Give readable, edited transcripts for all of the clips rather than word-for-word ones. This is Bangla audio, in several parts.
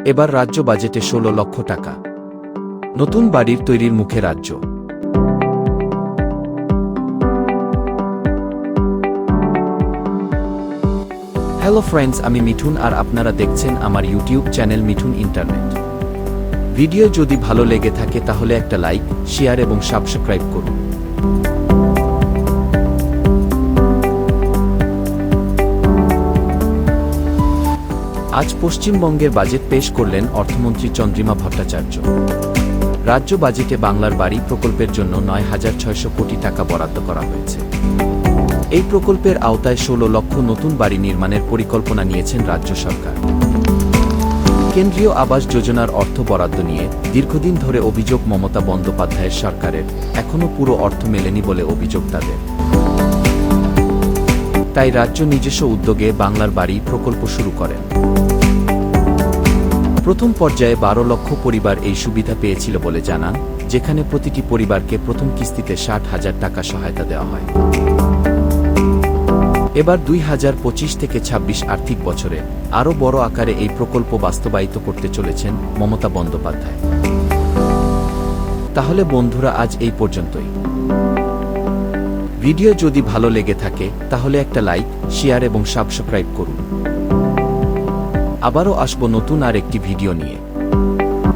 এবার রাজ্য বাজেটে ১৬ লক্ষ টাকা। নতুন বাড়ির তৈরির মুখে রাজ্য। হ্যালো ফ্রেন্ডস, আমি মিঠুন আর আপনারা দেখছেন আমার YouTube channel Mithun internet. Video যদি ভালো লেগে থাকে তাহলে একটা লাইক, শেয়ার এবং সাবস্ক্রাইব করুন। আজ পশ্চিমবঙ্গের বাজেট পেশ করলেন অর্থমন্ত্রী চন্দ্রিমা ভট্টাচার্য। রাজ্য বাজেটে বাংলার বাড়ি প্রকল্পের জন্য ৯,৬০০ কোটি টাকা বরাদ্দ করা হয়েছে। এই প্রকল্পের আওতায় ১৬ লক্ষ নতুন বাড়ি নির্মাণের পরিকল্পনা নিয়েছেন রাজ্য সরকার। কেন্দ্রীয় আবাস যোজনার অর্থ বরাদ্দ নিয়ে দীর্ঘদিন ধরে অভিযোগ মমতা বন্দ্যোপাধ্যায়ের সরকারের, এখনও পুরো অর্থ মেলেনি বলে অভিযোগ তাদের। তাই রাজ্য নিজস্ব উদ্যোগে বাংলার বাড়ি প্রকল্প শুরু করেন। প্রথম পর্যায়ে ১২ লক্ষ পরিবার এই সুবিধা পেয়েছিল বলে জানান, যেখানে প্রতিটি পরিবারকে প্রথম কিস্তিতে ৬০,০০০ টাকা সহায়তা দেওয়া হয়। এবার ২০২৫ থেকে ২৬ আর্থিক বছরে আরও বড় আকারে এই প্রকল্প বাস্তবায়িত করতে চলেছেন মমতা বন্দ্যোপাধ্যায়। তাহলে বন্ধুরা, আজ এই পর্যন্তই। ভিডিও যদি ভালো লেগে থাকে তাহলে একটা লাইক, শেয়ার এবং সাবস্ক্রাইব করুন। আবারও আসব নতুন আর একটি ভিডিও নিয়ে।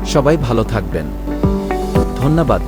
সবাই ভালো থাকবেন। ধন্যবাদ।